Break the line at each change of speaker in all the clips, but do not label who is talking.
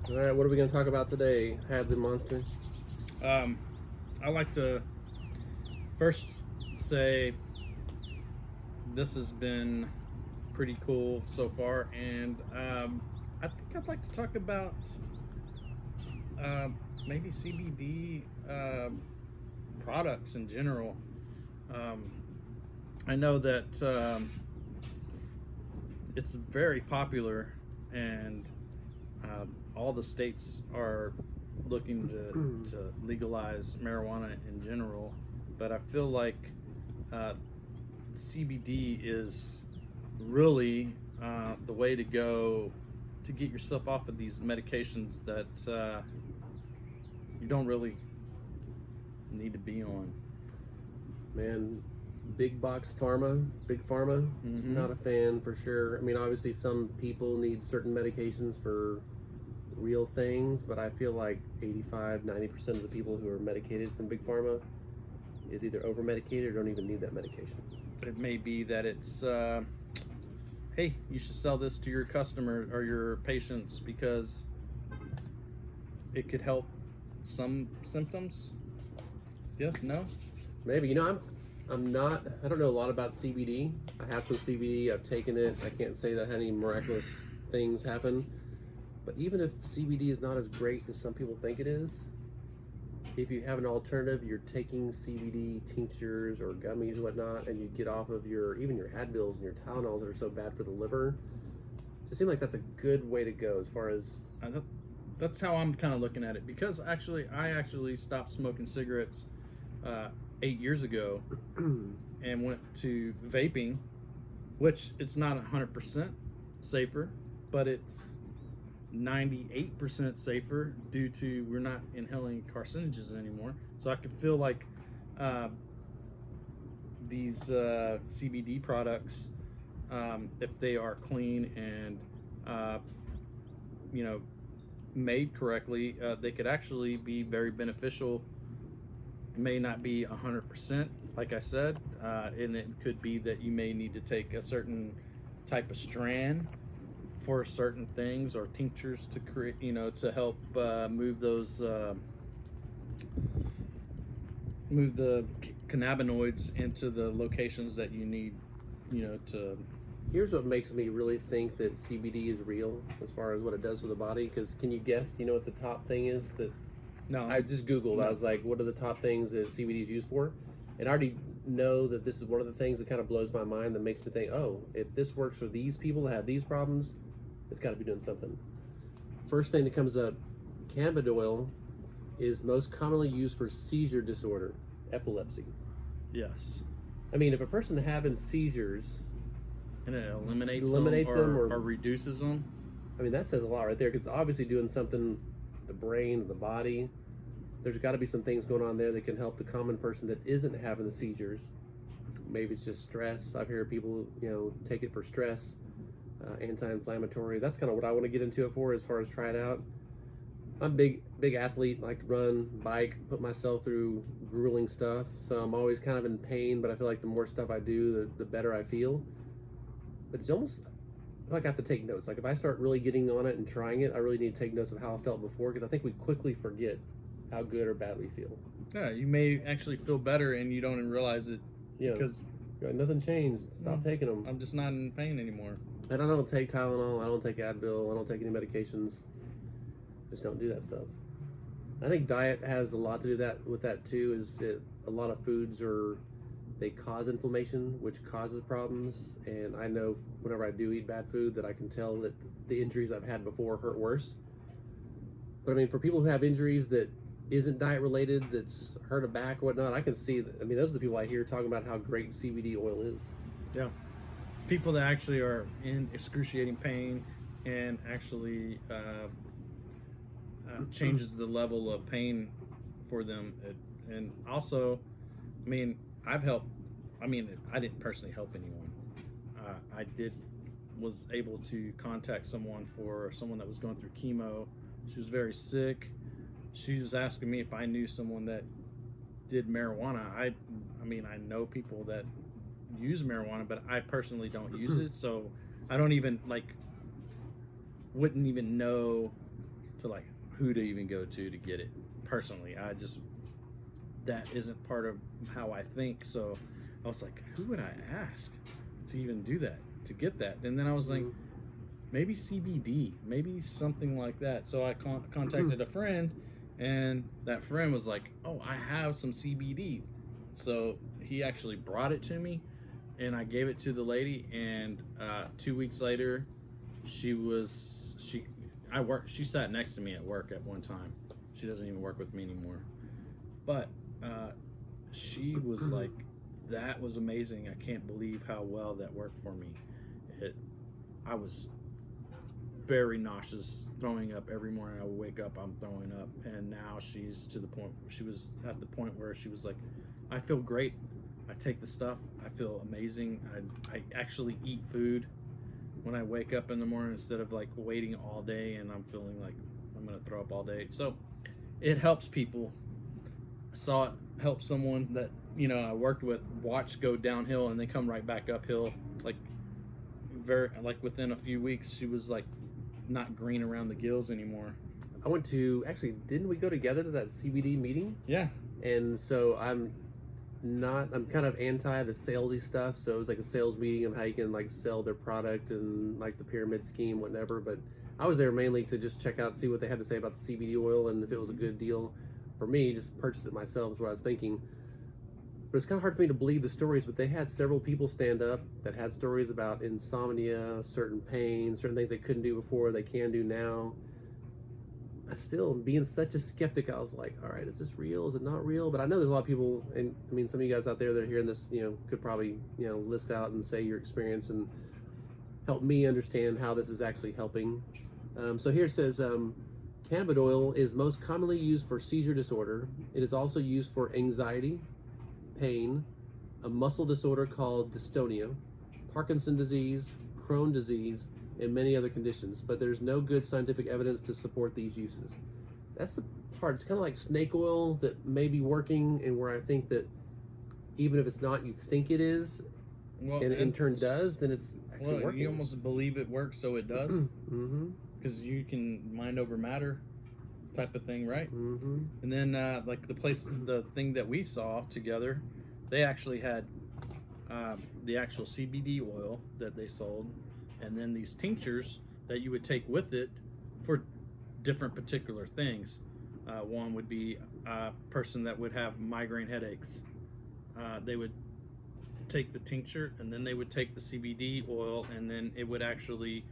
All right, what are we going to talk about today, Hadley Monster?
Um, I like to first say this has been pretty cool so far, and I think I'd like to talk about maybe CBD products in general. Um, I know that it's very popular, and all the states are looking to legalize marijuana in general, but I feel like uh, CBD is really the way to go to get yourself off of these medications that you don't really need to be on.
Man, big box pharma, big pharma,
Mm-hmm.
not a fan for sure. I mean, obviously, some people need certain medications for real things, but I feel like 85-90% of the people who are medicated from big pharma is either over medicated or don't even need that medication.
It may be that it's, hey, you should sell this to your customer or your patients because it could help some symptoms. Yes, no?
Maybe, I'm not, I don't know a lot about CBD. I have some CBD, I've taken it. I can't say that I had any miraculous things happen. But even if CBD is not as great as some people think it is, if you have an alternative, you're taking CBD tinctures or gummies or whatnot, and you get off of even your Advils and your Tylenols that are so bad for the liver, it seems like that's a good way to go as far as.
That's how I'm kind of looking at it, because I actually stopped smoking cigarettes 8 years ago and went to vaping, which it's not 100% safer, but it's 98% safer due to we're not inhaling carcinogens anymore. So I can feel like these CBD products, if they are clean and you know made correctly, they could actually be very beneficial. It may not be 100%, like I said, and it could be that you may need to take a certain type of strand for certain things or tinctures to create, to help move those, move the cannabinoids into the locations that you need, to.
Here's what makes me really think that CBD is real as far as what it does for the body. Because can you guess? Do you know what the top thing is that?
No.
I just Googled.
No.
I was like, what are the top things that CBD is used for? And I already know that this is one of the things that kind of blows my mind, that makes me think, oh, if this works for these people that have these problems, it's got to be doing something. First thing that comes up, cannabidiol is most commonly used for seizure disorder, epilepsy.
Yes.
I mean, if a person having seizures,
and it eliminates
them
or reduces them.
I mean, that says a lot right there, because it's obviously doing something, the brain, the body. There's got to be some things going on there that can help the common person that isn't having the seizures. Maybe it's just stress. I've heard people, take it for stress, anti-inflammatory. That's kind of what I want to get into it for, as far as try it out. I'm a big athlete, like to run, bike, put myself through grueling stuff. So I'm always kind of in pain, but I feel like the more stuff I do, the better I feel. But it's almost like I have to take notes. Like if I start really getting on it and trying it, I really need to take notes of how I felt before, because I think we quickly forget how good or bad we feel.
Yeah, you may actually feel better and you don't even realize it.
Yeah,
because
nothing changed. Stop taking them.
I'm just not in pain anymore.
And I don't take Tylenol. I don't take Advil. I don't take any medications. Just don't do that stuff. I think diet has a lot to do with that too. Is it, a lot of foods they cause inflammation, which causes problems. And I know whenever I do eat bad food, that I can tell that the injuries I've had before hurt worse. But I mean, for people who have injuries that isn't diet related, that's hurt a back or whatnot, I can see that. I mean, those are the people I hear talking about how great CBD oil is.
Yeah, it's people that actually are in excruciating pain and actually changes the level of pain for them. And also, I mean, I've helped. I mean, I didn't personally help anyone. I was able to contact someone that was going through chemo. She was very sick. She was asking me if I knew someone that did marijuana. I mean, I know people that use marijuana, but I personally don't use it, so I don't even wouldn't even know to like who to even go to get it. Personally, that isn't part of how I think. So I was like, who would I ask to even do that, to get that? And then I was like, maybe CBD, maybe something like that. So I contacted a friend, and that friend was like, oh, I have some CBD. So he actually brought it to me, and I gave it to the lady, and 2 weeks later, she sat next to me at work at one time. She doesn't even work with me anymore. But she was like, that was amazing. I can't believe how well that worked for me. I was very nauseous, throwing up every morning. I would wake up, I'm throwing up. And now she was at the point where she was like, I feel great. I take the stuff. I feel amazing. I actually eat food when I wake up in the morning instead of like waiting all day and I'm feeling like I'm going to throw up all day. So it helps people. I saw it help someone that, I worked with watch go downhill and they come right back uphill. Like within a few weeks, she was like not green around the gills anymore.
I went to, actually, didn't we go together to that CBD meeting?
Yeah.
And so I'm kind of anti the salesy stuff. So it was like a sales meeting of how you can like sell their product and like the pyramid scheme, whatever. But I was there mainly to just check out, see what they had to say about the CBD oil, and if it was a good deal for me, just purchase it myself is what I was thinking. But it's kind of hard for me to believe the stories, but they had several people stand up that had stories about insomnia, certain pain, certain things they couldn't do before, they can do now. I still, being such a skeptic, I was like, all right, is this real? Is it not real? But I know there's a lot of people, and I mean, some of you guys out there that are hearing this, could probably, list out and say your experience and help me understand how this is actually helping. So here it says, cannabidiol is most commonly used for seizure disorder. It is also used for anxiety, pain, a muscle disorder called dystonia, Parkinson's disease, Crohn's disease, and many other conditions, but there's no good scientific evidence to support these uses. That's the part. It's kind of like snake oil that may be working, and where I think that even if it's not, you think it is, and it in turn does, then it's actually working.
You almost believe it works, so it does. Because you can mind over matter type of thing, right? And then like the thing that we saw together, they actually had the actual CBD oil that they sold, and then these tinctures that you would take with it for different particular things. One would be a person that would have migraine headaches. They would take the tincture, and then they would take the CBD oil, and then it would actually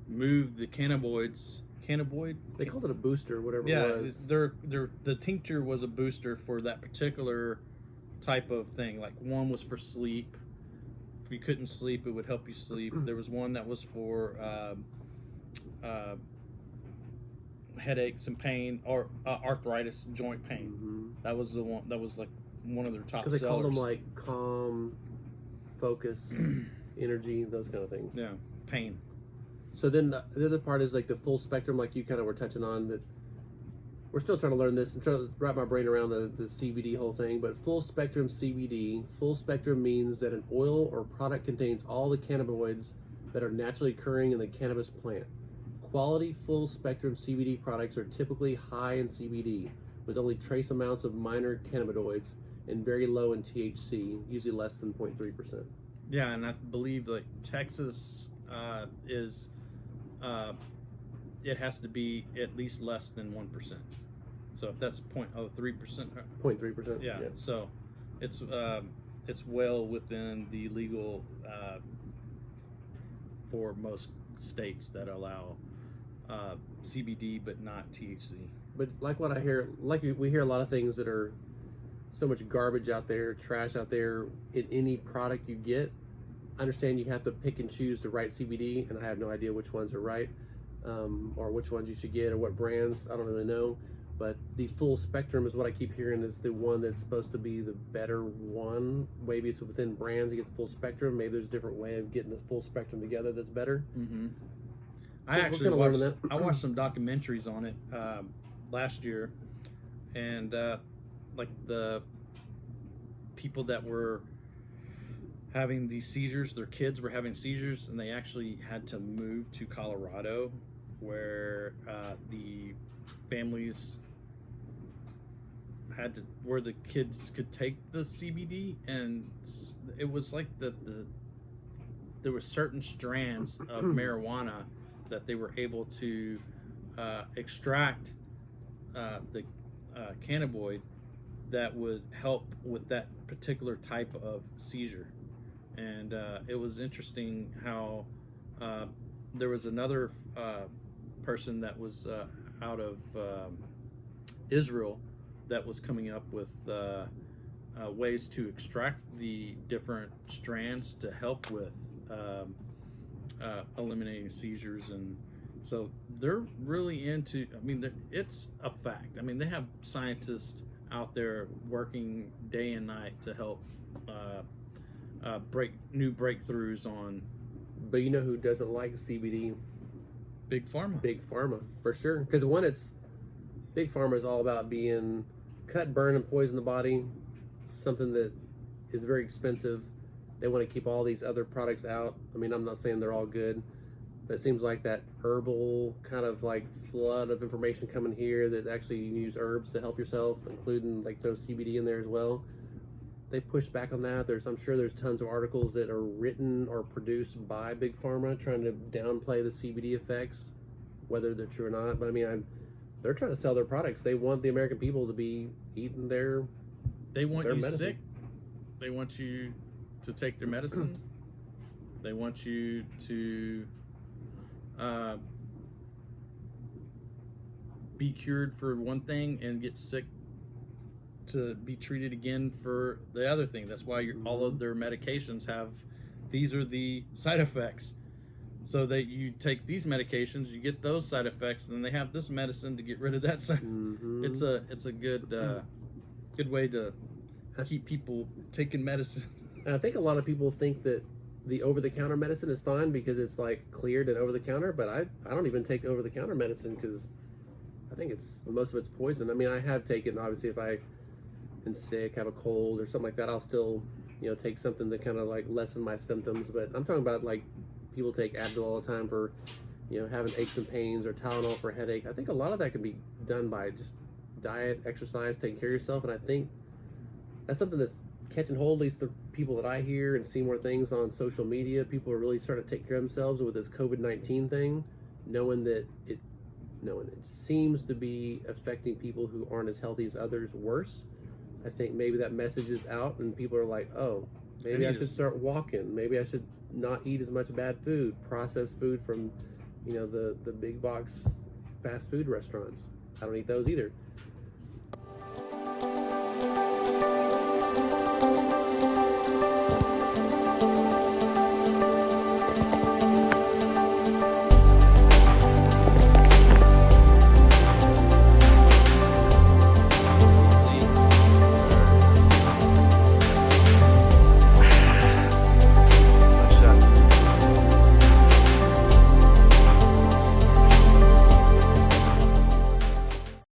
move the cannabinoids.
They called it a booster, whatever it was.
The tincture was a booster for that particular type of thing. Like one was for sleep. If you couldn't sleep, it would help you sleep. There was one that was for headaches and pain, or arthritis, joint pain. That was the one. That was like one of their top sellers.
Because they called them like calm, focus, energy, those kind of things.
Yeah, pain.
So then the other part is like the full spectrum, like you kind of were touching on, that we're still trying to learn this. I'm trying to wrap my brain around the CBD whole thing, but full spectrum CBD, full spectrum means that an oil or product contains all the cannabinoids that are naturally occurring in the cannabis plant. Quality full spectrum CBD products are typically high in CBD, with only trace amounts of minor cannabinoids and very low in THC, usually less than 0.3%.
Yeah, and I believe like Texas is it has to be at least less than 1%. So if that's 0.03%,
0.3%.
yeah. So it's well within the legal for most states that allow CBD but not THC.
But like what I hear, like we hear a lot of things that are so much garbage out there, trash out there in any product you get. I understand you have to pick and choose the right CBD, and I have no idea which ones are right, or which ones you should get, or what brands. I don't really know. But the full spectrum is what I keep hearing is the one that's supposed to be the better one. Maybe it's within brands you get the full spectrum. Maybe there's a different way of getting the full spectrum together that's better.
I actually watched some documentaries on it last year, and like the people that were having these seizures, their kids were having seizures, and they actually had to move to Colorado, where the families had to, where the kids could take the CBD, and it was like there were certain strands of marijuana that they were able to extract the cannabinoid that would help with that particular type of seizure. And it was interesting how there was another person that was out of Israel that was coming up with ways to extract the different strands to help with eliminating seizures. And so they're really into, I mean, it's a fact. I mean, they have scientists out there working day and night to help break new breakthroughs on.
But you know who doesn't like CBD?
Big Pharma.
Big Pharma, for sure. Because one, it's Big Pharma is all about being cut, burn, and poison the body. Something that is very expensive. They want to keep all these other products out. I mean, I'm not saying they're all good, but it seems like that herbal kind of like flood of information coming here that actually you use herbs to help yourself, including like throw CBD in there as well. They push back on that. I'm sure there's tons of articles that are written or produced by Big Pharma trying to downplay the CBD effects, whether they're true or not. But I mean, they're trying to sell their products. They want the American people to be eating their
They want
their
you
medicine.
sick. They want you to take their medicine. They want you to be cured for one thing and get sick to be treated again for the other thing. That's why all of their medications have, these are the side effects. So that you take these medications, you get those side effects, and then they have this medicine to get rid of that side.
Mm-hmm.
It's a good way to keep people taking medicine.
And I think a lot of people think that the over-the-counter medicine is fine because it's like cleared and over-the-counter, but I don't even take over-the-counter medicine because I think most of it's poison. I mean, I have taken, obviously, if I am sick, have a cold or something like that, I'll still, take something to kind of like lessen my symptoms. But I'm talking about like people take Advil all the time for, having aches and pains, or Tylenol for a headache. I think a lot of that can be done by just diet, exercise, taking care of yourself. And I think that's something that's catching hold, at least the people that I hear and see more things on social media. People are really starting to take care of themselves with this COVID-19 thing, knowing it seems to be affecting people who aren't as healthy as others worse. I think maybe that message is out and people are like, oh, maybe I should start walking. Maybe I should not eat as much bad food, processed food from, the big box fast food restaurants. I don't eat those either.